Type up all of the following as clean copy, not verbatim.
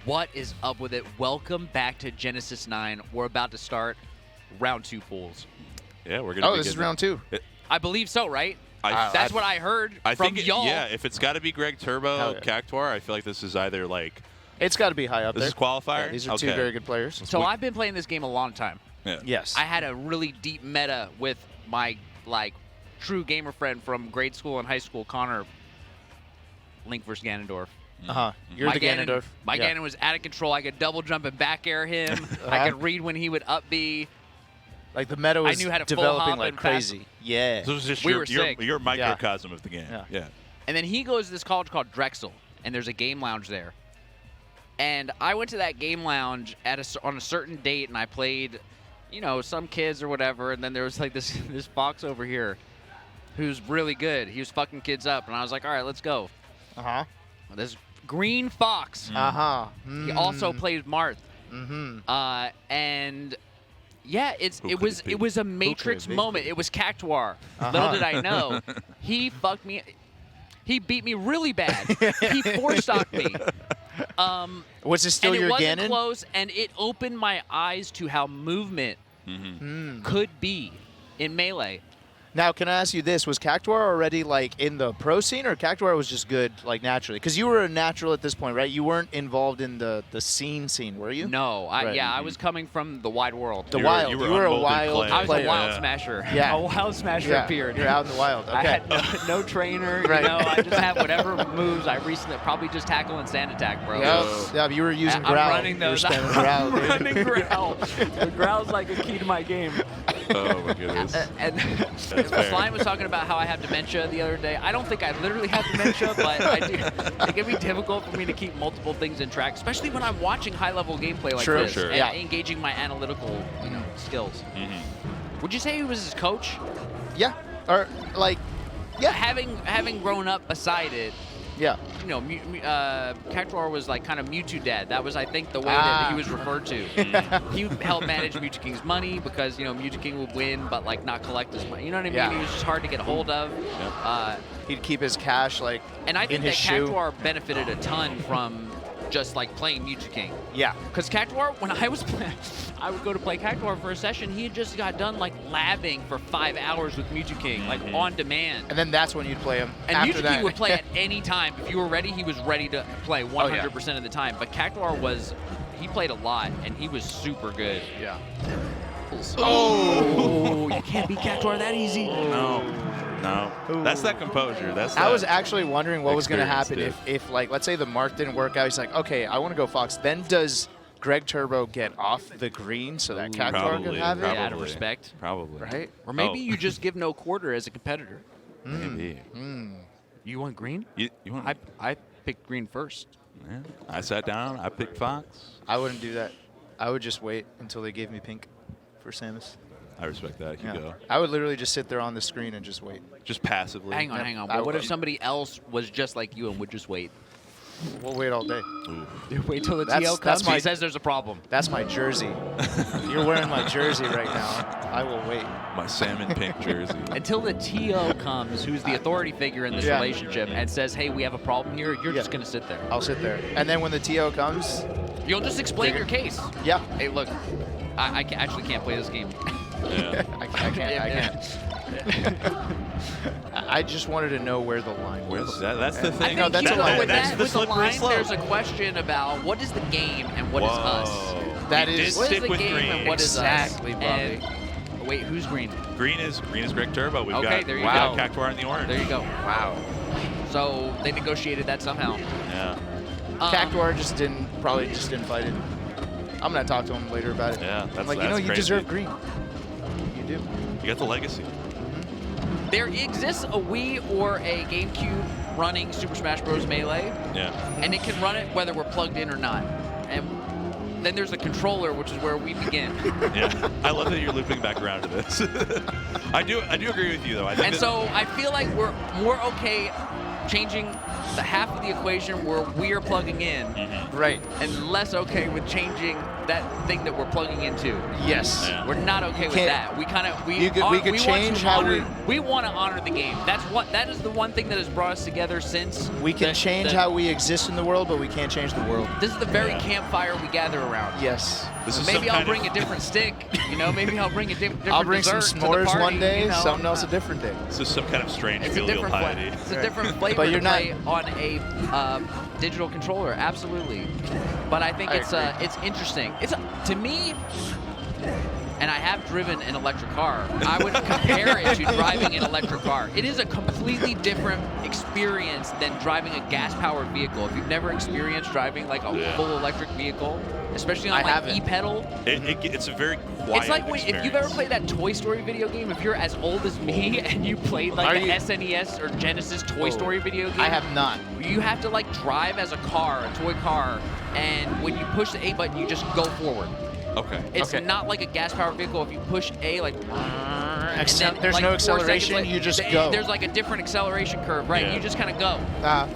What is up with it? Welcome back to Genesis 9. We're about to start round 2 pools. Yeah, we're gonna. Oh, this is round 2. I believe so, right? That's what I heard from y'all. Yeah, if it's got to be Greg Turbo, yeah. Cactuar, I feel like this is either like It's got to be high up this there. is qualifier. Yeah, these are two very good players. So I've been playing this game a long time. Yeah. Yes. I had a really deep meta with my true gamer friend from grade school and high school, Connor. Link versus Ganondorf. You're the Ganondorf. My Ganon was out of control. I could double jump and back air him. I could read when he would up B. Like the meta was I knew how to full developing hop like and crazy. Yeah. So it was just We were sick. your microcosm of the game. Yeah. And then he goes to this college called Drexel, and there's a game lounge there. And I went to that game lounge on a certain date, and I played, some kids or whatever. And then there was like this fox over here, who's really good. He was fucking kids up, and I was like, all right, let's go. This green fox. He also played Marth. And yeah, it was a Matrix moment. It was Cactuar. Little did I know, he fucked me. He beat me really bad. He four-stocked me. Was it still your Ganon? And it wasn't Ganon? close, and it opened my eyes to how movement could be in Melee. Now, can I ask you this? Was Cactuar already like in the pro scene, or Cactuar was just good like naturally? Because you were a natural at this point, right? You weren't involved in the scene, were you? No, I was coming from the wide world. The wild. You were a wild I was player. a wild smasher. Yeah. A wild smasher appeared. You're out in the wild. Okay. I had no trainer. Right. I just had whatever moves. I recently probably just tackle and sand attack, bro. Yeah, you were using I'm growl. running those. You were spamming growl, dude. running growl. The growl's like a key to my game. Oh my goodness. And fair. Slime was talking about how I have dementia the other day. I don't think I literally have dementia, but I do. It can be difficult for me to keep multiple things in track, especially when I'm watching high-level gameplay like this and engaging my analytical, skills. Would you say he was his coach? Yeah. Or like, yeah. Having grown up beside it. Yeah. Cactuar was like kind of Mewtwo dad. That was, I think, the way that he was referred to. He helped manage Mewtwo King's money because, Mewtwo King would win but like not collect his money. You know what I mean? Yeah. He was just hard to get a hold of. He'd keep his cash like and I think in that his shoe. Cactuar benefited a ton from just like playing Mewtwo King. Yeah. Because Cactuar, when I was playing, I would go to play Cactuar for a session. He had just got done like labbing for 5 hours with Mewtwo King, like on demand. And then that's when you'd play him. And after Mewtwo that. King would play at any time. If you were ready, he was ready to play 100% of the time. But Cactuar he played a lot, and he was super good. Yeah. Oh, you can't beat Cactuar that easy. No. That's that composure. I was actually wondering what was going to happen experience, if like, let's say the Marth didn't work out. He's like, okay, I want to go Fox. Then does Greg Turbo get off the green so that Cactuar can have it? Yeah, out of respect. Probably. Right? Or maybe you just give no quarter as a competitor. Maybe. You want green? You want? I picked green first. Yeah. I sat down. I picked Fox. I wouldn't do that. I would just wait until they gave me pink for Samus. I respect that. You go. I would literally just sit there on the screen and just wait. Just passively. Hang on. But what if somebody else was just like you and would just wait? We'll wait all day. Wait till the That's- TL comes. that's my- He says there's a problem. That's my jersey. You're wearing my jersey right now. I will wait. My salmon pink jersey. Until the TO comes, who's the authority figure in this relationship, and says, hey, we have a problem here, you're just going to sit there. I'll sit there. And then when the TO comes, You'll just explain your case. yeah. Hey, look, I actually can't play this game. Yeah. I can't. I just wanted to know where the line was. That's the I thing. think that's a line. with That's that, the with the slippery line, slope. there's a question about what is the game and what is us. That He is did What stick is the with game green. and what is Exactly, us? Bobby. And, wait, who's green? Green is Greg Turbo. We've Okay, got there you got go. Cactuar in the orange. There you go. Wow. So they negotiated that somehow. Yeah. Cactuar probably just didn't fight it. I'm going to talk to him later about it. Yeah, I'm like, you crazy. deserve green. You do. You got the legacy. There exists a Wii or a GameCube running Super Smash Bros. Melee, Yeah. and it can run it whether we're plugged in or not. And then there's a controller, which is where we begin. Yeah. I love that you're looping back around to this. I do agree with you though. I think And so I feel like we're more okay changing the half of the equation where we are plugging in, Right. and less okay with changing that thing that we're plugging into. Yes. Yeah. We're not okay with that. We kind of We could change how we want to honor the game. That is the one thing that has brought us together since. We can change how we exist in the world, but we can't change the world. This is the very campfire we gather around. Yes. This is Maybe some I'll kind bring of- a different stick. You know, maybe I'll bring a different I'll bring some dessert to the s'mores party, one day, you know? something else a different day. This is some kind of strange It's a filial different piety. It's a different flavor But you're to play on a digital controller, absolutely. But I think I it's agree. it's interesting. To me, and I have driven an electric car. I would compare it to driving an electric car. It is a completely different experience than driving a gas-powered vehicle. If you've never experienced driving like a full electric vehicle, especially on I like haven't. e-pedal, It's a very quiet it's like if you've ever experience. played that Toy Story video game, if you're as old as me and you played like Are the you- SNES or Genesis Toy Oh, Story video game, I have not. you have to like drive as a car, a toy car, and when you push the A button, you just go forward. Okay. It's Okay. not like a gas-powered vehicle. If you push A, like, and then, There's like, no 4 seconds acceleration, later, you just go. There's like a different acceleration curve, right? Yeah. You just kind of go. Uh,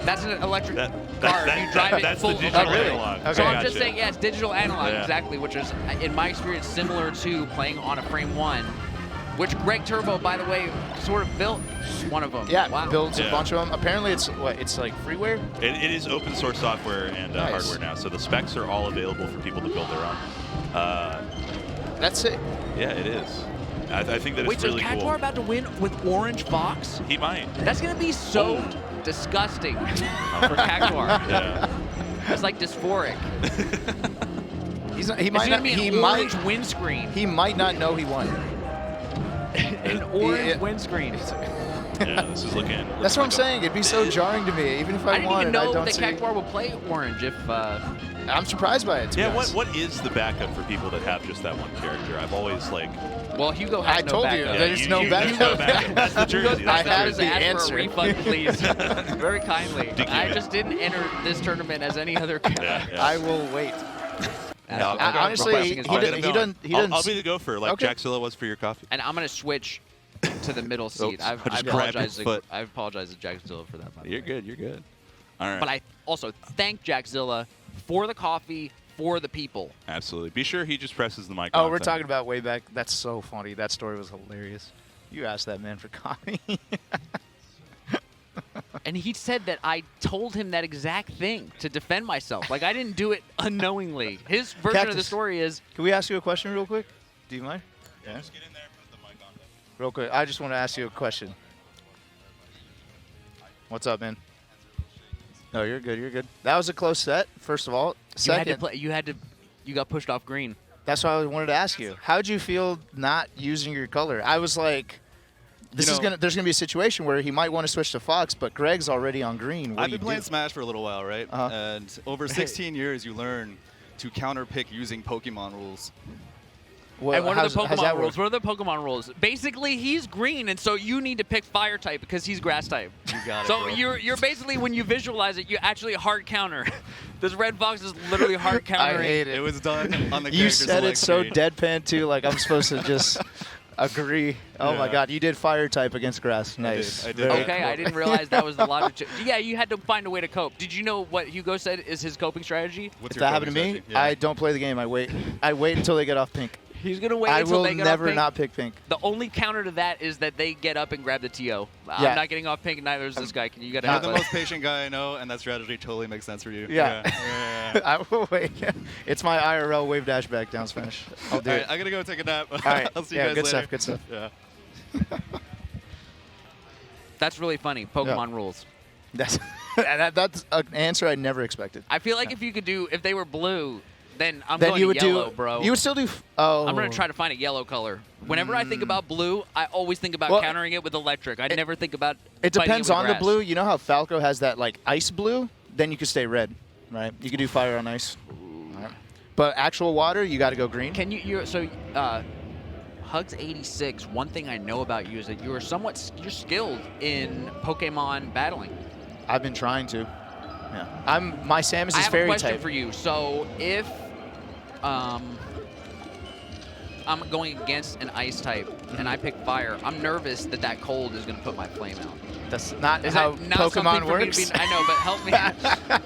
That's an electric That- car. that- if you drive it that's full. the digital Oh, really? analog. Okay. So I'm Gotcha. just saying, yeah, it's digital analog, Yeah. exactly, which is, in my experience, similar to playing on a Frame 1, which Greg Turbo, by the way, sort of built one of them. yeah, Wow. builds a Yeah. bunch of them. Apparently, it's like freeware. It is open source software and Nice. hardware now, so the specs are all available for people to build their own. That's it. Yeah, it is. I think that Wait, it's so really is Cactuar cool. about to win with Orange Fox? He might. That's going to be so disgusting for Cactuar. Yeah. It's like dysphoric. He's not, he It's might going not. to be He an orange might. windscreen. He might not know he won. An orange Yeah. windscreen. Yeah, this is looking. That's what I'm like saying. It'd be so jarring to me, even if I I, didn't wanted. even know I don't that see. Cactuar would play orange if... I'm surprised by it. To be Yeah, honest. what is the backup for people that have just that one character? I've always like. well, Hugo has I no told you, backup. there's no you backup. know backup. That's the Hugo's jersey. backup have is the ask answer. for a refund, please. Very kindly. Dick I you. just didn't enter this tournament as any other guy. Yeah, yeah. I will wait. Yeah, I'm honestly, requesting his he backup. doesn't- he doesn't- I'll be the gopher, like Okay. Jackzilla was for your coffee. And I'm going to switch to the middle seat. Oops, I I just grabbed apologize. his foot. I apologize to Jackzilla for that. By the You're way. good. You're good. All right. But I also thank Jackzilla for the coffee, for the people. Absolutely. Be sure he just presses the mic. Oh, on we're thing. talking about way back. That's so funny. That story was hilarious. You asked that man for coffee. And he said that I told him that exact thing to defend myself. Like I didn't do it unknowingly. His version of the Cactus. story is Can we ask you a question real quick? Do you mind? Yeah. Just get in there, put the mic on. Real quick. I just want to ask you a question. What's up, man? No, you're good. You're good. That was a close set, first of all. you had to Second, play. You got pushed off green. that's why I wanted to ask you. How'd you feel not using your color? I was like, there's gonna be a situation where he might want to switch to Fox, but Greg's already on green. What I've do you been playing do? Smash for a little while, right? Uh-huh. And over 16 years, you learn to counterpick using Pokemon rules. Well, And what are the how's Pokemon that rules? work? What are the Pokemon rules? Basically, he's green, and so you need to pick Fire type because he's Grass type. You got it, So bro. you're basically when you visualize it, you actually hard counter. This Red Fox is literally hard I countering. hate It it. was done on the You character said it select so screen. deadpan too, like I'm supposed to just agree. Oh my Yeah. God, you did Fire type against Grass. Nice. I did. Very Okay, cool. I didn't realize that was the logic. Yeah, you had to find a way to cope. Did you know what Hugo said is his coping strategy? What's If your that happened to coping me, strategy? Yeah. I don't play the game. I wait until they get off pink. He's gonna wait I until will they get never off pink. not pick pink. The only counter to that is that they get up and grab the TO. Yeah. I'm not getting off pink, and neither is this guy. You gotta You're help the us. most patient guy I know, and that strategy totally makes sense for you. Yeah. Yeah. I will wait. It's my IRL wave dash back down smash. I'll do All it. right, I gotta go take a nap. All right. I'll see you Yeah, guys good later. stuff. Good stuff. Yeah. That's really funny. Pokemon rules. That's that's an answer I never expected. I feel like if you could do, if they were blue, then I'm Then going you to would yellow, do. bro. You would still do. Oh. I'm gonna try to find a yellow color. Whenever I think about blue, I always think about Well, countering it with electric. I never think about. It fighting depends with on the grass. blue. You know how Falco has that like ice blue? Then you could stay red, right? You could do fire on ice. Alright. But actual water, you got to go green. Can you? Hugs 86. One thing I know about you is that you're you're skilled in Pokemon battling. I've been trying to. Yeah. My Samus I is have fairy a question type. for you. So if I'm going against an ice type and I pick fire, I'm nervous that that cold is going to put my flame out. That's not Is how that not Pokemon something for me to works. be, I know, but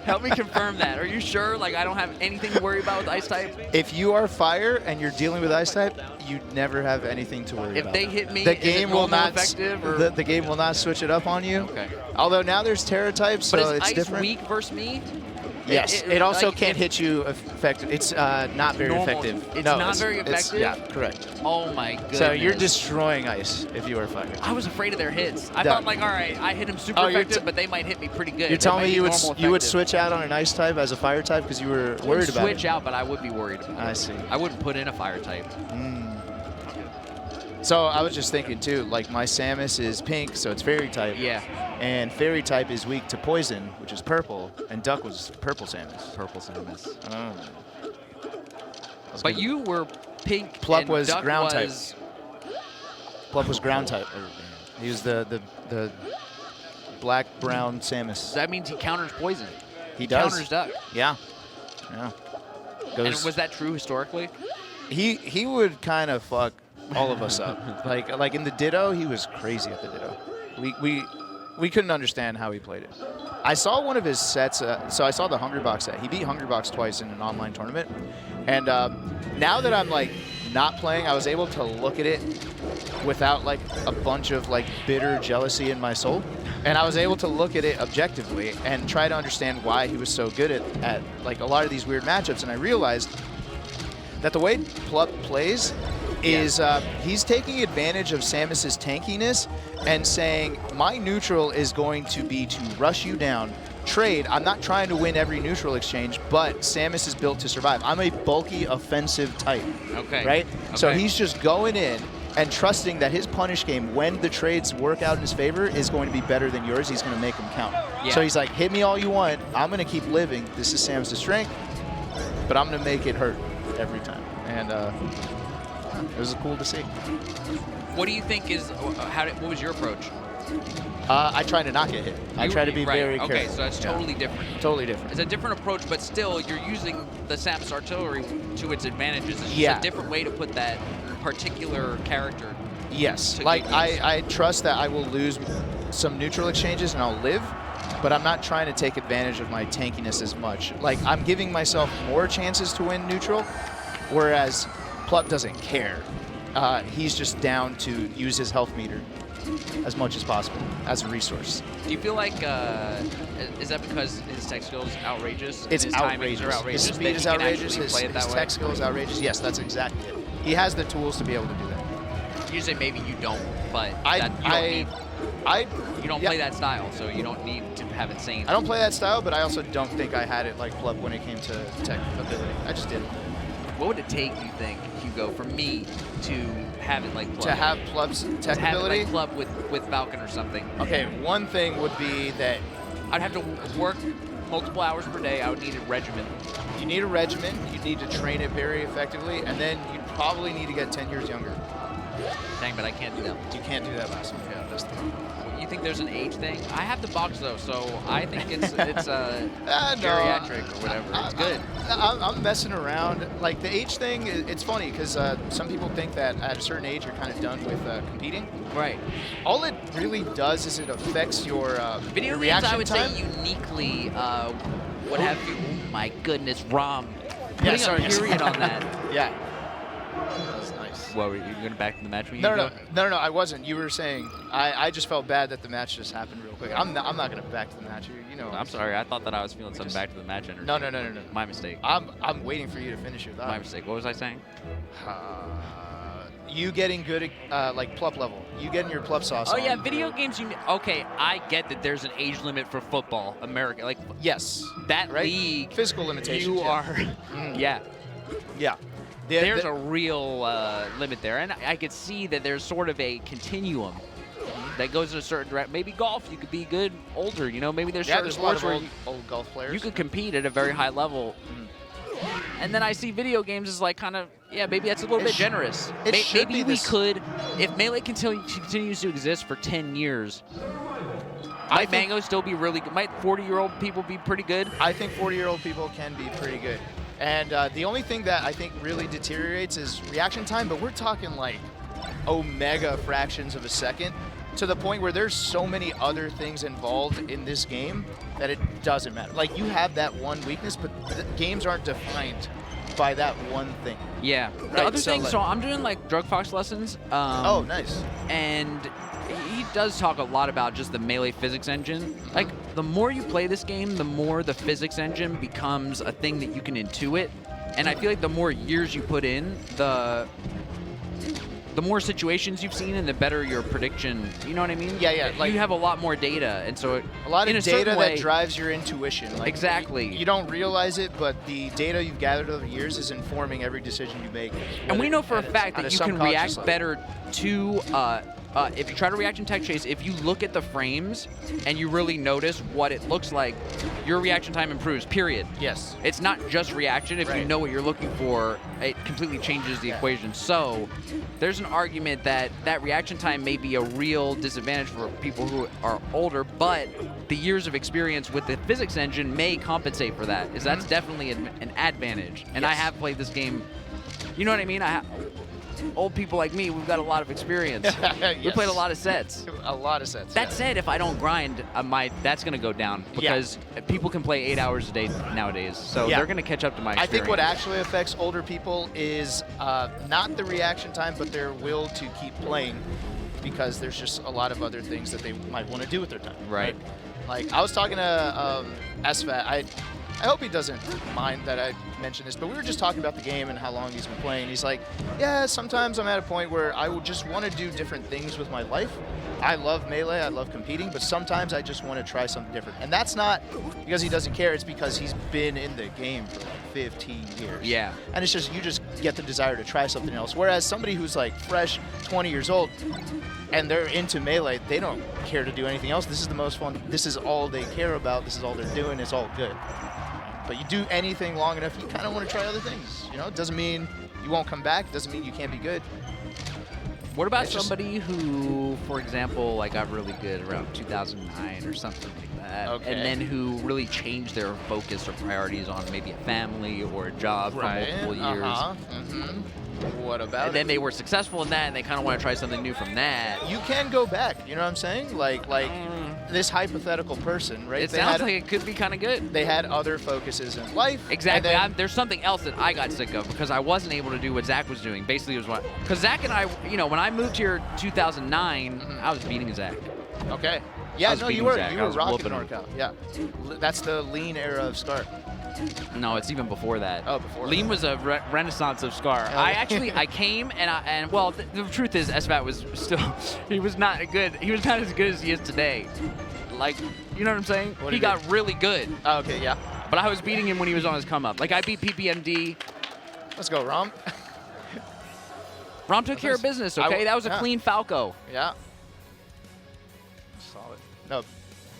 help me confirm that. Are you sure? Like, I don't have anything to worry about with ice type? If you are fire and you're dealing with ice type, you never have anything to worry If about. they hit me, the is game it will normal not effective? Or? the game will not switch it up on you. Okay. Although now there's Terra types, so But is it's ice different. weak versus me? Yes, it also like, can't if- hit you effective. It's not very Normal- effective. it's No, not very effective? Yeah, correct. Oh my goodness. So you're destroying ice if you are fire. I was afraid of their hits. I Yeah. thought like, all right, I hit them super Oh, you're effective, but they might hit me pretty good. You're They telling might me be you normal would effective. switch out on an ice type as a fire type because you were I wouldn't worried about switch it? out, but I would be worried about it. I see. I wouldn't put in a fire type. So I was just thinking too, like my Samus is pink, so it's fairy type. Yeah. And fairy type is weak to poison, which is purple, and Duck was purple Samus. Purple Samus. Oh. But you were pink. Plup and was Duck ground type. was, Plup was ground type. He was the black brown Samus. That means he counters poison. He does. Counters Duck. Yeah. Yeah. And was that true historically? He would kind of fuck all of us up. Like in the Ditto, he was crazy at the Ditto. We couldn't understand how he played it. I saw one of his sets. So I saw the Hungrybox set. He beat Hungrybox twice in an online tournament. And now that I'm like not playing, I was able to look at it without like a bunch of like bitter jealousy in my soul. And I was able to look at it objectively and try to understand why he was so good at like a lot of these weird matchups. And I realized that the way Plup plays is he's taking advantage of Samus's tankiness and saying, my neutral is going to be to rush you down, trade. I'm not trying to win every neutral exchange, but Samus is built to survive. I'm a bulky offensive type, Okay. right? Okay. So he's just going in and trusting that his punish game, when the trades work out in his favor, is going to be better than yours. He's going to make them count. Yeah. So he's like, hit me all you want. I'm going to keep living. This is Samus' strength, but I'm going to make it hurt every time. And it was cool to see. What do you think is, what was your approach? I try to not get hit. I try to be right. very careful. Okay, so that's totally different. Totally different. It's a different approach, but still, you're using the Samus artillery to its advantages. It's just Yeah. a different way to put that particular character. Yes. to Like, good use. I trust that I will lose some neutral exchanges and I'll live, but I'm not trying to take advantage of my tankiness as much. Like, I'm giving myself more chances to win neutral, whereas Plup doesn't care. He's just down to use his health meter as much as possible as a resource. Do you feel like, is that because his tech skill is outrageous? It's his outrageous. timings are outrageous. His that speed he is can outrageous. actually His play it that way? tech skill is outrageous. Yes, that's exactly it. He has the tools to be able to do that. You say maybe you don't, but you don't yeah. play that style, so you don't need to have insane. I don't play that style, but I also don't think I had it like Plup when it came to tech ability. I just didn't. What would it take, you think, Hugo, for me to have it like Plup? To have Plup's tech to have ability? it like Plup with Falcon or something. Okay, one thing would be that I'd have to work multiple hours per day. I would need a regimen. you need a regimen, you need to train it very effectively, and then you probably need to get 10 years younger. Dang, but I can't do that. You can't do that last one. Yeah, that's the problem. You think there's an age thing? I have the box though, so I think it's No, geriatric or whatever. It's good. I'm messing around. Like the age thing, it's funny because some people think that at a certain age you're kind of done with competing. Right. All it really does is it affects your Video your games, reaction I would time. say uniquely would have you. Oh my goodness, Rom. Yeah, Putting sorry. a period on that. Yeah. That was nice. What, were you going back to the match? No, I wasn't. You were saying I just felt bad that the match just happened real quick. I'm not going to back to the match. You know. I'm sorry. I thought that I was feeling something back to the match energy. No. My mistake. I'm waiting for you to finish your thought. My mistake. What was I saying? You getting good at like Plup level. You getting your Plup sauce. Oh on. yeah, video games. Okay, I get that there's an age limit for football, America. Like Yes. that Right? league. Physical limitations. You yeah. are. Yeah. Yeah. There's a real limit there, and I could see that there's sort of a continuum that goes in a certain direction. Maybe golf, you could be good older. You know, maybe there's certain there's a lot sports of where old golf players. you could compete at a very high level. And then I see video games as like kind of, yeah, maybe that's a little bit generous. it should Maybe be we this- could, if Melee continues to exist for 10 years, might Mango still be really good? Might 40-year-old people be pretty good? I think 40-year-old people can be pretty good. And the only thing that I think really deteriorates is reaction time, but we're talking like omega fractions of a second, to the point where there's so many other things involved in this game that it doesn't matter. Like, you have that one weakness, but the games aren't defined by that one thing. Yeah. The Right, other so, thing, like- so I'm doing like Drug Fox lessons. Oh, nice. And he does talk a lot about just the melee physics engine. Like, the more you play this game, the more the physics engine becomes a thing that you can intuit. And I feel like the more years you put in, the more situations you've seen and the better your prediction. You know what I mean? Yeah, like- you have a lot more data, and so A lot in of a certain data way, that drives your intuition. Like, Exactly. You don't realize it, but the data you've gathered over the years is informing every decision you make. And we know for a at fact on that you can subconscious react level. better to, if you try to react in tech chase, if you look at the frames and you really notice what it looks like, your reaction time improves, period. Yes. It's not just reaction. If you Right. know what you're looking for, it completely changes the equation. So there's an argument that that reaction time may be a real disadvantage for people who are older, but the years of experience with the physics engine may compensate for that. That's definitely an advantage. And I Yes. have played this game, you know what I mean? Old people like me, we've got a lot of experience. We played a lot of sets. A lot of sets. That yeah. said, if I don't grind, that's going to go down because people can play 8 hours a day nowadays. So Yeah. they're going to catch up to my I experience. think what actually affects older people is not the reaction time, but their will to keep playing, because there's just a lot of other things that they might want to do with their time. Right. Like, I was talking to SFAT. I hope he doesn't mind that I mentioned this, but we were just talking about the game and how long he's been playing. He's like, yeah, sometimes I'm at a point where I will just want to do different things with my life. I love Melee, I love competing, but sometimes I just want to try something different. And that's not because he doesn't care, it's because he's been in the game for like 15 years. Yeah. And it's just, you just get the desire to try something else. Whereas somebody who's like fresh, 20 years old, and they're into Melee, they don't care to do anything else. This is the most fun. This is all they care about. This is all they're doing. It's all good. But you do anything long enough, you kind of want to try other things. You know, it doesn't mean you won't come back. It doesn't mean you can't be good. What about It's just- somebody who, for example, like got really good around 2009 or something like that, Okay. and then who really changed their focus or priorities on maybe a family or a job for multiple years? What about And then they were successful in that, and they kind of want to try something new from that. You can go back. You know what I'm saying? Like this hypothetical person, right? It They sounds had- like it could be kind of good. they had other focuses in life. Exactly. and then- There's something else that I got sick of because I wasn't able to do what Zach was doing. Basically, it was what because Zach and I, when I moved here 2009, I was beating Zach. Okay. I Yeah, was no, you beating were. Zach. You I were was rocking whooping him. NorCal. Yeah. That's the lean era of Scar. No, it's even before that. Oh, before Lean that. was a renaissance of Scar. Oh, I yeah. actually came and well, the truth is SFAT was still he was not good. He was not as good as he is today. Like, you know what I'm saying? What He did got really good, Oh, okay, yeah. but I was beating him when he was on his come up. Like I beat PPMD. Let's go, Rom. Rom took care of nice. business. I Okay, w- that was a yeah. clean Falco. Yeah. Solid. No,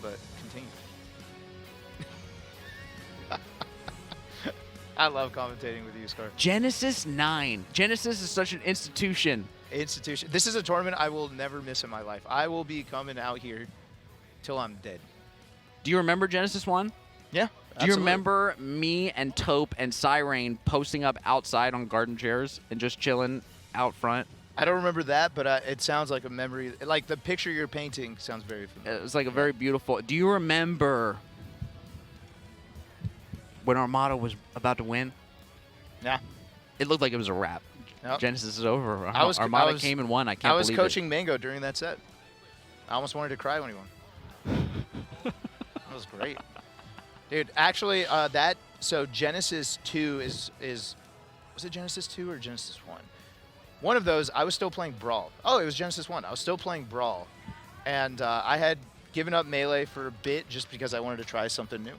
but continue. I love commentating with you, Scar. Genesis 9. Genesis is such an institution. Institution. This is a tournament I will never miss in my life. I will be coming out here till I'm dead. Do you remember Genesis 1? Yeah. Do you remember me and Taupe and Cyrane posting up outside on garden chairs and just chilling out front? I don't remember that, but it sounds like a memory. Like the picture you're painting sounds very familiar. It was like a very beautiful. Do you remember when Armada was about to win? Yeah. It looked like it was a wrap. Yep. Genesis is over. I Armada was- came and won. I can't I was believe coaching Mango during that set. I almost wanted to cry when he won. That was great. Dude, actually, so Genesis 2 is was it Genesis 2 or Genesis 1? One of those, I was still playing Brawl. Oh, it was Genesis 1. I was still playing Brawl. And I had given up Melee for a bit just because I wanted to try something new.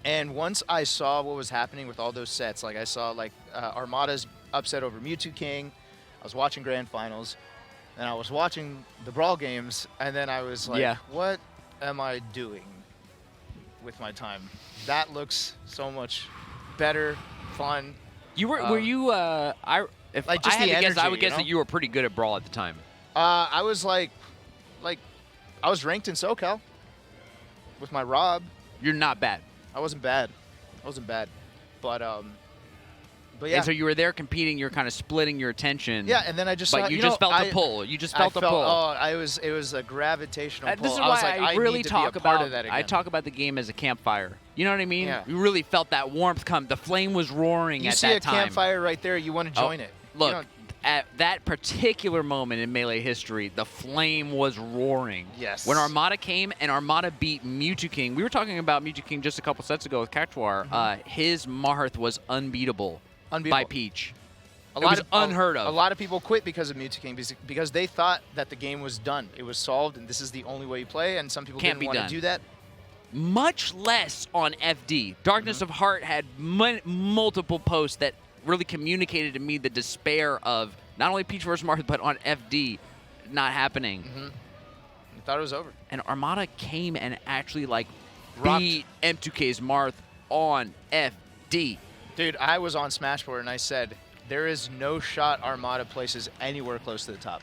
And once I saw what was happening with all those sets, like I saw Armada's upset over Mewtwo King, I was watching Grand Finals, and I was watching the Brawl games, and then I was like, Yeah. what am I doing with my time? That looks so much better, fun. You were you if like, just I had the to guess, I energy, would guess you know? that you were pretty good at Brawl at the time. I was like I was ranked in SoCal with my Rob. You're not bad. I wasn't bad. wasn't bad. But yeah. And so you were there competing. You're kind of splitting your attention. Yeah, and then I just saw, But you just felt the pull. You just felt the pull. Oh, it was a gravitational pull. This is I was why like, I really need to talk be a part about. of that again. I talk about the game as a campfire. You know what I mean? Yeah. You really felt that warmth come. The flame was roaring You at see that a time. campfire right there, you want to join it. You Look, don't- at that particular moment in Melee history, the flame was roaring. Yes. When Armada came and Armada beat Mewtwo King, we were talking about Mewtwo King just a couple sets ago with Cactuar. His Marth was unbeatable by Peach. It was unheard of. A lot of people quit because of Mewtwo King because they thought that the game was done. It was solved, and this is the only way you play, and some people didn't want to do that. Much less on FD. Darkness of Heart had multiple posts that really communicated to me the despair of not only Peach vs. Marth, but on FD not happening. I thought it was over. And Armada came and actually Rocked. beat M2K's Marth on FD. Dude, I was on Smashboard, and I said, there is no shot Armada places anywhere close to the top.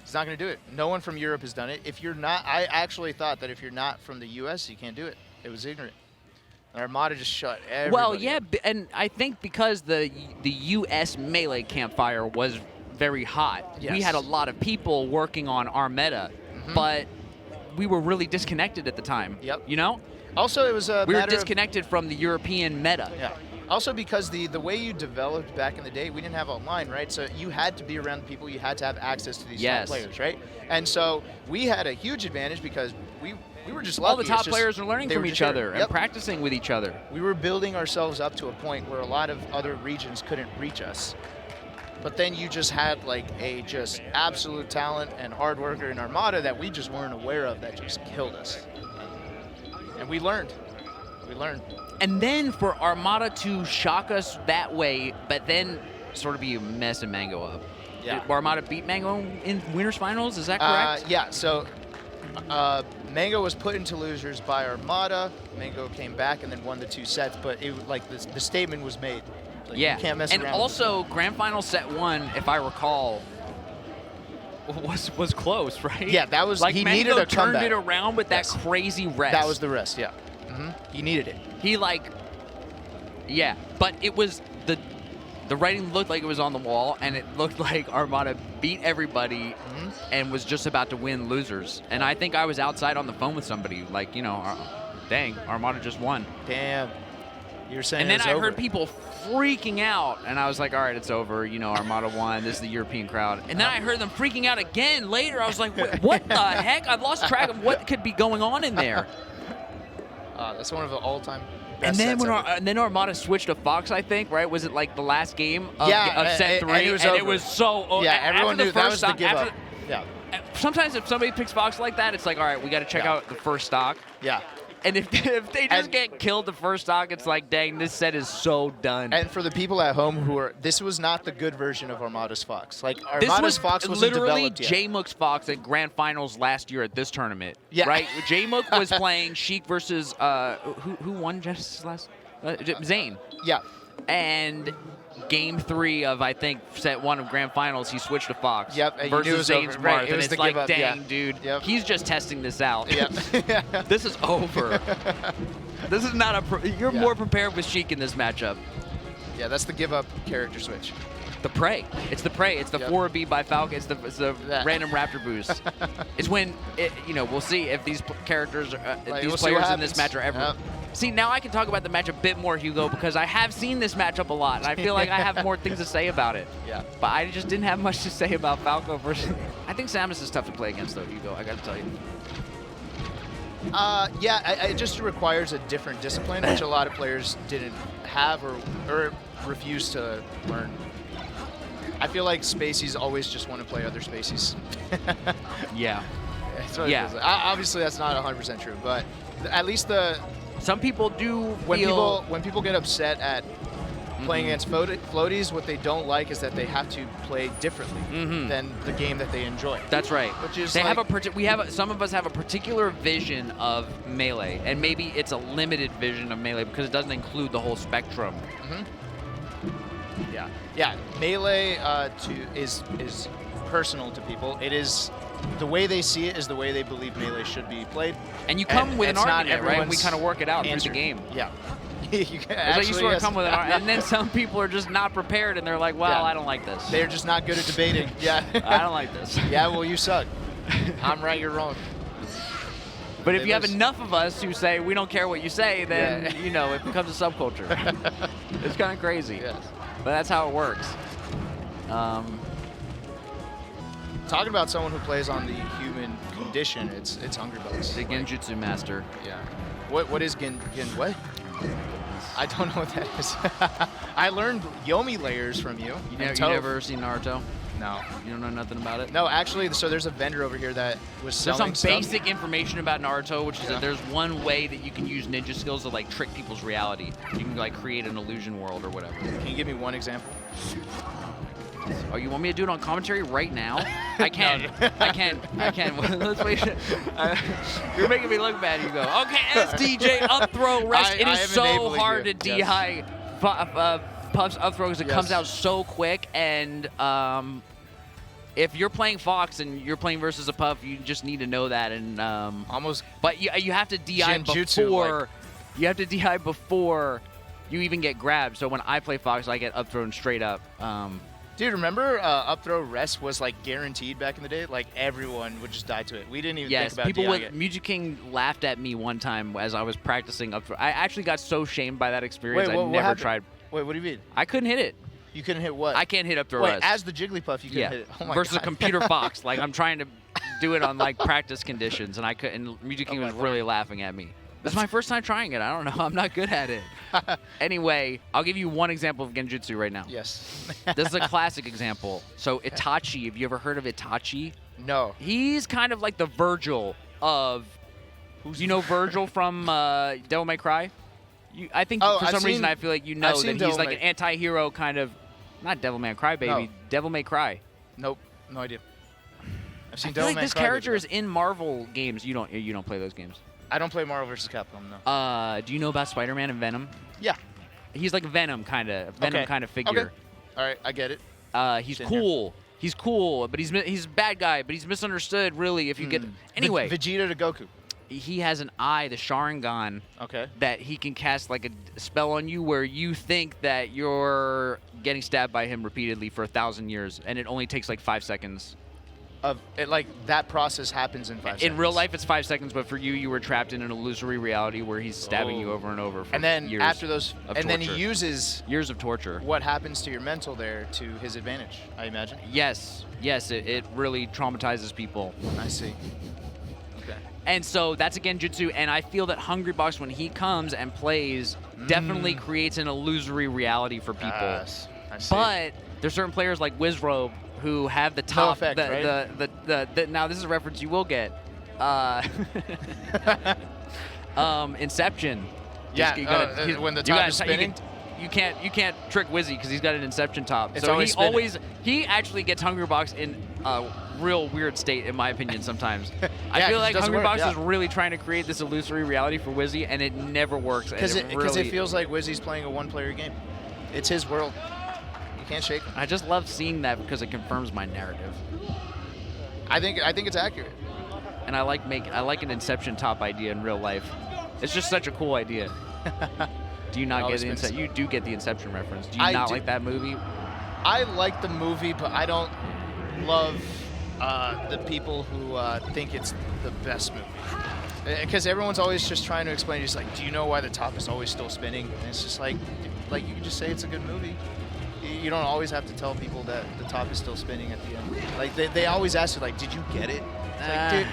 He's not going to do it. No one from Europe has done it. If you're not, I actually thought that if you're not from the U.S., you can't do it. It was ignorant. And Armada just shut everybody Well, yeah, up. and I think because the U.S. Melee campfire was very hot, we Yes. had a lot of people working on our meta, but we were really disconnected at the time. Yep. You know? Also, it was a We were matter of- disconnected from the European meta. Yeah. Also, because the way you developed back in the day, we didn't have online, right? So you had to be around the people. You had to have access to these top Yes. players, right? And so we had a huge advantage because we were just lucky. All the It's top just- players are learning they from were each just here. other and Yep. practicing with each other. We were building ourselves up to a point where a lot of other regions couldn't reach us. But then you just had like a just absolute talent and hard worker in Armada that we just weren't aware of that just killed us. And we learned. We learned. And then for Armada to shock us that way, but then sort of be messing Mango up. Yeah. Did Armada beat Mango in winners finals? Is that correct? Yeah, so Mango was put into losers by Armada. Mango came back and then won the 2 sets, but it like the statement was made. Like, Yeah. You can't mess and around with also Grand Final set 1, if I recall, was close, right? Yeah, that was like he Mango needed a turned comeback. it around with that Yes. crazy rest. That was the rest, yeah. He needed it. He yeah, but it was the writing looked like it was on the wall, and it looked like Armada beat everybody and was just about to win losers. And I think I was outside on the phone with somebody, like, you know, dang, Armada just won. Damn. You're saying And then it's I over. heard people freaking out, and I was like, all right, it's over. You know, Armada won. This is the European crowd. And then I heard them freaking out again later. I was like, what the heck? I've lost track of what could be going on in there. That's one of the all-time And best then sets when ever. and then Armada switched to Fox, I think, right? Was it like the last game of, Yeah, of set and 3? it was and it over. was so... Yeah, after everyone the knew that first was the stock- give after- up. Yeah. Sometimes if somebody picks Fox like that, it's like, all right, we got to check Yeah. out the first stock. Yeah. And if they just And- get killed the first stock, it's like, dang, this set is so done. And for the people at home this was not the good version of Armada's Fox. Like This Armada's was Fox wasn't literally developed yet. J-Mook's Fox at Grand Finals last year at this tournament. Yeah. Right? J-Mook was playing Sheik versus, who won Genesis last? Zane. Yeah. And game 3 of, I think, set 1 of Grand Finals, he switched to Fox. Yep, and you knew it versus was Zane's over. Right, Marth. it And was it's the like, give up, dang, yeah. dude, Yep. he's just testing this out. Yep. This is over. This is not you're Yeah. more prepared with Sheik in this matchup. Yeah, that's the give up character switch. The Prey. It's the Prey. It's the Yep. 4B by Falcon. It's the Yeah. random Raptor boost. It's when, we'll see if these characters, Like, these we'll see what players in this happens. match are ever. Yep. See, now I can talk about the match a bit more, Hugo, because I have seen this matchup a lot, and I feel like I have more things to say about it. Yeah. But I just didn't have much to say about Falco versus... I think Samus is tough to play against, though, Hugo. I got to tell you. Yeah, it just requires a different discipline, which a lot of players didn't have or refuse to learn. I feel like Spaceys always just want to play other Spaceys. Yeah. That's what it Yeah. feels like. Obviously, that's not 100% true, but at least Some people do when feel... people get upset at playing against floaties, what they don't like is that they have to play differently than the game that they enjoy. That's right. Which is they like- have some of us have a particular vision of Melee, and maybe it's a limited vision of Melee because it doesn't include the whole spectrum. Yeah, Melee is personal to people. It is the way they see it is the way they believe Melee should be played. And you come with an it's not argument, right? And we everyone's kind of work it out answer. through the game. Yeah. You can It's like you actually, sort of yes. come with it, and then some people are just not prepared, and they're like, "Well, Yeah. I don't like this. They're just not good at debating. Yeah. I don't like this." Yeah, well, you suck. I'm right, you're wrong. But if you have There's- enough of us who say we don't care what you say, then Yeah. you know it becomes a subculture. It's kind of crazy. Yes. But that's how it works. Talking about someone who plays on the human condition, it's Hungrybox. The Genjutsu master. Yeah. What is Gen what? I don't know what that is. I learned Yomi layers from you. You and never Toph. seen Naruto? No. You don't know nothing about it? No, actually, so there's a vendor over here that was There's selling some stuff. basic information about Naruto, which is Yeah. that there's one way that you can use ninja skills to like trick people's reality. You can like create an illusion world or whatever. Can you give me one example? Oh, you want me to do it on commentary right now? I can. I can. Let's wait. You're making me look bad. You go, okay, SDJ up throw rest. It I is am so enabling hard you. to D-high Puff's up throw because it comes Yes. out so quick. And if you're playing Fox and you're playing versus a Puff, you just need to know that. And Almost. but you have to DI Genjutsu, before like- you have to DI before you even get grabbed. So when I play Fox, I get up thrown straight up. Dude, remember up throw rest was like guaranteed back in the day? Like everyone would just die to it. We didn't even Yes, think about people DIing with it. Music King laughed at me one time as I was practicing up throw. I actually got so shamed by that experience. Wait, I what never happened? tried. Wait, what do you mean? I couldn't hit it. You couldn't hit what? I can't hit up throw Wait, rest. as the Jigglypuff, you couldn't yeah, hit it. Oh my versus God. a computer Fox. Like I'm trying to do it on like practice conditions, and I couldn't. And Music King Oh my was God. really laughing at me. This is my first time trying it. I don't know. I'm not good at it. Anyway, I'll give you one example of Genjutsu right now. Yes. This is a classic example. So Itachi, have you ever heard of Itachi? No. He's kind of like the Virgil of, you know Virgil from Devil May Cry? I think Oh, for I've some reason seen- I feel like you I've know seen that he's Devil like May- an anti-hero kind of, not Devil May Cry baby, No. Devil May Cry. Nope. No idea. I've I seen feel Devil like May this Cry, character baby. is in Marvel games. You don't play those games. I don't play Marvel vs. Capcom, no. Do you know about Spider-Man and Venom? Yeah. He's like Venom kind of kind of figure. Okay. All right, I get it. He's Same here. cool. He's cool, but he's a bad guy, but he's misunderstood really if you get anyway. Vegeta to Goku. He has an eye, the Sharingan, Okay. that he can cast like a spell on you where you think that you're getting stabbed by him repeatedly for 1,000 years, and it only takes like 5 seconds. Like that process happens in 5 seconds. In real life, it's 5 seconds, but for you were trapped in an illusory reality where he's stabbing you Oh. over and over for And then years. after those, of and then he torture. uses Years of torture. what happens to your mental there to his advantage, I imagine. Yes, it really traumatizes people. I see. Okay. And so that's a Genjutsu, and I feel that Hungrybox, when he comes and plays, definitely creates an illusory reality for people. Yes, I see. But there's certain players like Wizrobe who have the top, effect, the now this is a reference you will get. Inception. Yeah, You gotta- when the you top gotta- is spinning? You can't trick Wizzy because he's got an Inception top. It's so always spinning. he actually gets Hungrybox in a real weird state, in my opinion, sometimes. I Yeah, feel 'cause like it doesn't work, Hungrybox yeah. is really trying to create this illusory reality for Wizzy, and it never works. Because and it feels like Wizzy's playing a one-player game. It's his world. You can't shake him. I just love seeing that because it confirms my narrative. I think it's accurate. And I like an Inception top idea in real life. It's just such a cool idea. Do you not get Always the been Inception? You do get the Inception reference. Do you I not do. like that movie? I like the movie, but I don't love the people who think it's the best movie. Because everyone's always just trying to explain. Just like, do you know why the top is always still spinning? And it's just like you can just say it's a good movie. You don't always have to tell people that the top is still spinning at the end. Like they always ask you, like, did you get it? It's like, dude,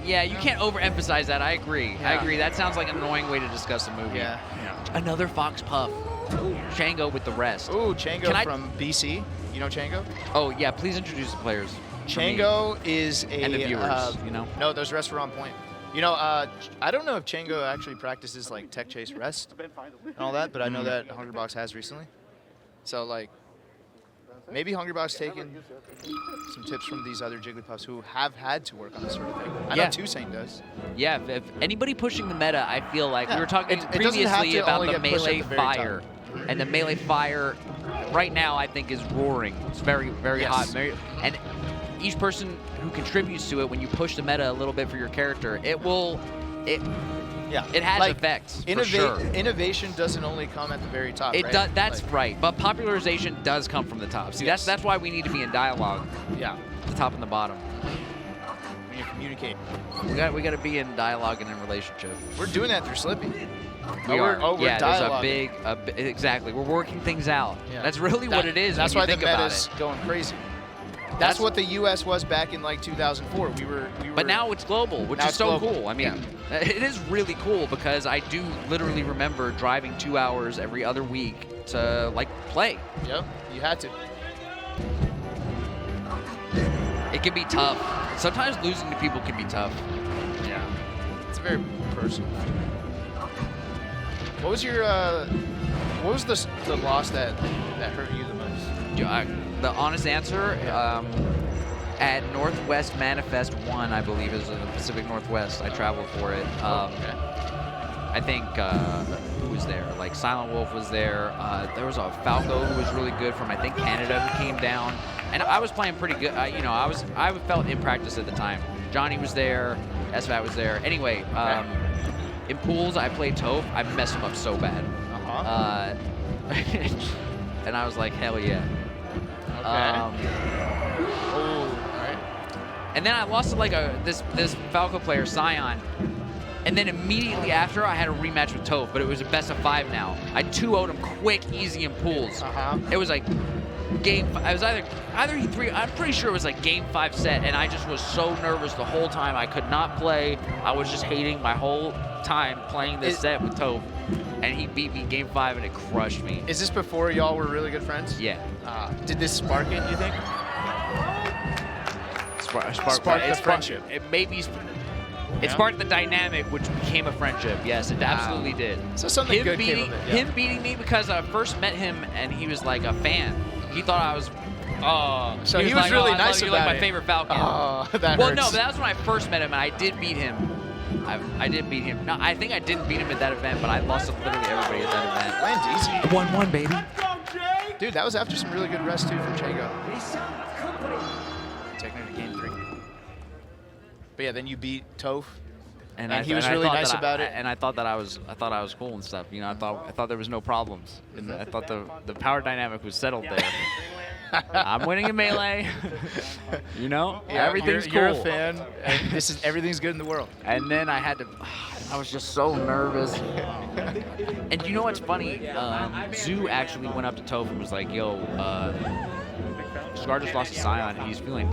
Yeah, you can't overemphasize that. I agree. I Yeah. agree. That sounds like an annoying way to discuss a movie. yeah. Another Fox Puff. Chango with the rest. Ooh, Chango Can I- from BC. You know Chango? Oh, yeah, please introduce the players. for me Chango is a and the viewers, you know? No, there's restaurant point. You know, I don't know if Chango actually practices like tech chase rest and all that, but I know that Hungrybox has recently. So like, maybe Hungrybox taking some tips from these other Jigglypuffs who have had to work on this sort of thing. I know Yeah. Toussaint does. Yeah, if anybody pushing the meta, I feel like we Yeah, were talking it doesn't have previously to about only the get pushed at melee the very top. fire, and the melee fire right now I think is roaring. It's very, very Yes. hot, and each person who contributes to it, when you push the meta a little bit for your character, Yeah. It has like, effects, for sure. Innovation doesn't only come at the very top, It right? does. That's right. But popularization does come from the top. See, Yes. that's why we need to be in dialogue, Yeah. the top and the bottom. When you communicate. We got to be in dialogue and in relationship. We're doing that through Slippy. We are. We're yeah, there's a dialoguing. big, exactly. We're working things out. Yeah. That's really what it is. That's when why you think the about meta's it. going crazy. That's what the U.S. was back in like 2004. We were. But now it's global, which Now is it's so global. cool. I mean, it is really cool because I do literally remember driving 2 hours every other week to like play. Yep, you had to. It can be tough. Sometimes losing to people can be tough. Yeah, it's very personal. What was your? What was the loss that hurt you the most? The honest answer, at Northwest Manifest 1, I believe, is in the Pacific Northwest. I traveled for it. Okay. I think, who was there? Like, Silent Wolf was there. There was a Falco who was really good from, I think, Canada who came down. And I was playing pretty good. I felt in practice at the time. Johnny was there. SVAT was there. Anyway, in pools, I played Toph. I messed him up so bad. And I was like, hell yeah. All right. And then I lost to like this Falco player, Scion. And then immediately after, I had a rematch with Toph, but it was a best of 5 now. I 2-0'd him quick, easy in pools. It was like I was either he 3. I'm pretty sure it was like game 5 set, and I just was so nervous the whole time. I could not play. I was just hating my whole time playing this set with Toph. And he beat me game 5, and it crushed me. Is this before y'all were really good friends? Yeah. Did this spark it, you think? Spark the friendship. It maybe. It sparked the dynamic, which became a friendship. Yes, it absolutely did. So something good came of it. Yeah. Him beating me because I first met him, and he was like a fan. He thought I was. Oh, so he was really I nice love you, about like it. my favorite Falcon. Oh, that well, hurts. no, but that was when I first met him, and I did beat him. I did beat him. No, I think I didn't beat him at that event, but I lost to literally everybody at that event. Land easy. 1-1, baby. Dude, that was after some really good rest too from Chago. Taking it to game 3. But yeah, then you beat Toph. And he was really nice about it. And I thought I was cool and stuff. You know, I thought there was no problems. And I thought the power dynamic was settled there. I'm winning in Melee. You know, yeah, everything's you're cool. a fan. And everything's good in the world. And then I was just so nervous. And you know what's funny? Zoo actually went up to Toph and was like, "Yo, Scar just lost to Scion. He's feeling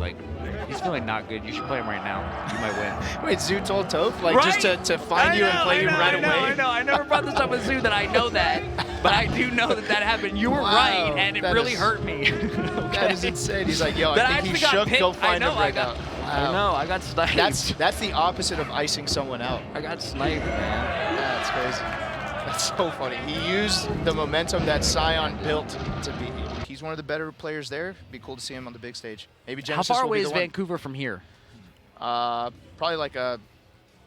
not good. You should play him right now. You might win." Wait, Zoo told Toph just to find you and play you right away? I know. I never brought this up with Zoo that I know that, but I do know that happened. You were right, and it really hurt me. That is insane. He's like, yo, I think he shook. Go find him right now. I know. I got sniped. That's the opposite of icing someone out. I got sniped, man. That's crazy. That's so funny. He used the momentum that Scion built to beat you. He's one of the better players there. It'd be cool to see him on the big stage. Maybe Genesis How far will away be is the one. Vancouver from here? Probably like a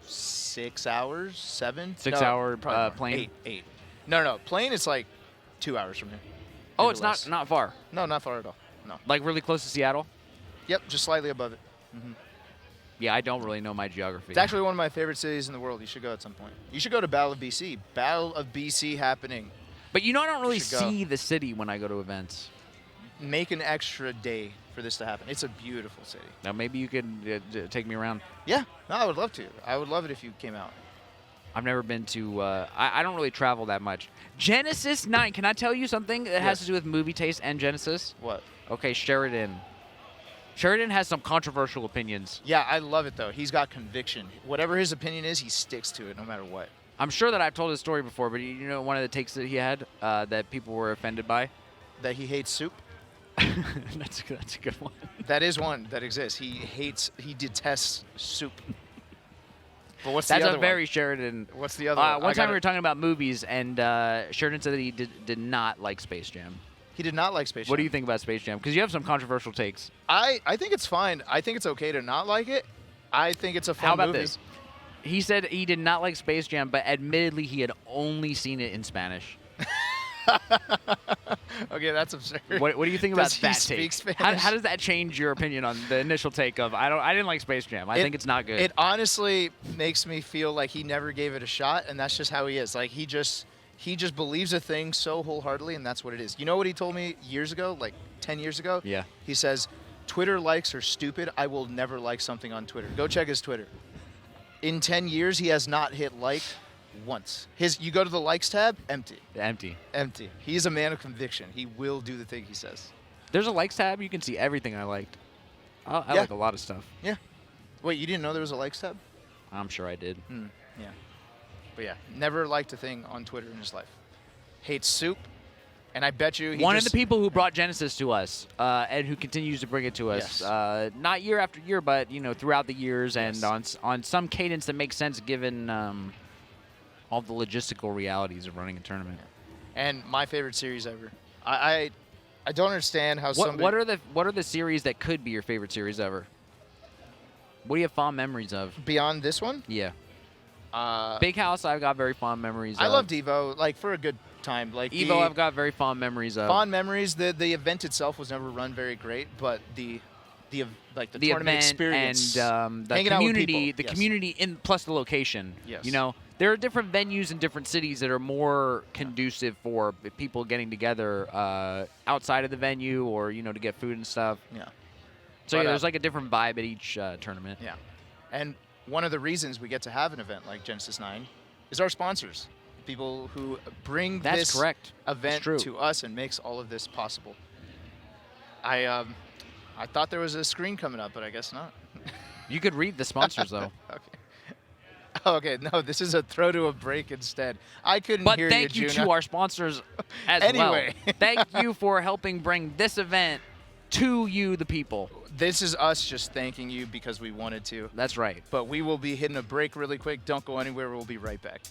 6 hours, 7. 6 No, hour probably plane. 8. No. Plane is like 2 hours from here. Oh, Maybe it's less. not far. No, not far at all. No. Like really close to Seattle? Yep, just slightly above it. Yeah, I don't really know my geography. It's actually one of my favorite cities in the world. You should go at some point. You should go to Battle of BC. Battle of BC happening. But you know, I don't really should go. see the city when I go to events. Make an extra day for this to happen. It's a beautiful city. Now maybe you could take me around. Yeah, no, I would love to. I would love it if you came out. I've never been to. I don't really travel that much. Genesis 9. Can I tell you something that has to do with movie taste and Genesis? What? Okay, Sheridan. Sheridan has some controversial opinions. Yeah, I love it though. He's got conviction. Whatever his opinion is, he sticks to it no matter what. I'm sure that I've told this story before, but you know one of the takes that he had that people were offended by? That he hates soup? That's a good one. That is one that exists. He detests soup. But what's That's the other a very one? Sheridan. What's the other one? One time we were talking about movies, and Sheridan said that he did not like Space Jam. He did not like Space Jam. What do you think about Space Jam? Because you have some controversial takes. I think it's fine. I think it's okay to not like it. I think it's a fun How about movie. this? He said he did not like Space Jam, but admittedly he had only seen it in Spanish. Okay, that's absurd. What do you think about Does he that speak take? Spanish? How does that change your opinion on the initial take of I didn't like Space Jam. I think it's not good. It honestly makes me feel like he never gave it a shot, and that's just how he is. Like he just believes a thing so wholeheartedly, and that's what it is. You know what he told me years ago, like 10 years ago? Yeah. He says, Twitter likes are stupid. I will never like something on Twitter. Go check his Twitter. In 10 years, he has not hit like once. You go to the likes tab, empty. Empty. Empty. He's a man of conviction. He will do the thing he says. There's a likes tab. You can see everything I liked. I Yeah. like a lot of stuff. Yeah. Wait, you didn't know there was a likes tab? I'm sure I did. Yeah. But yeah, never liked a thing on Twitter in his life. Hates soup, and I bet you One of the people who brought Genesis to us, and who continues to bring it to us, Yes. not year after year, but throughout the years, Yes. and on some cadence that makes sense given all the logistical realities of running a tournament. And my favorite series ever. I don't understand how somebody. What are the series that could be your favorite series ever? What do you have fond memories of? Beyond this one? Yeah. Big House, I've got very fond memories of. I loved Evo, like for a good time. Like Evo, I've got very fond memories of. fond memories. The event itself was never run very great, but the tournament event experience and the hanging out with community, people. Yes. community in plus the location. Yes. There are different venues in different cities that are more conducive for people getting together outside of the venue or to get food and stuff. Yeah. So But, there's like a different vibe at each tournament. Yeah. And one of the reasons we get to have an event like Genesis 9 is our sponsors. People who bring That's this correct. event That's true. to us and makes all of this possible. I thought there was a screen coming up, but I guess not. You could read the sponsors though. Okay, no, this is a throw to a break instead. I couldn't But hear thank you Juna. to our sponsors as Anyway. well. Thank you for helping bring this event to you, the people. This is us just thanking you because we wanted to. That's right. But we will be hitting a break really quick. Don't go anywhere. We'll be right back.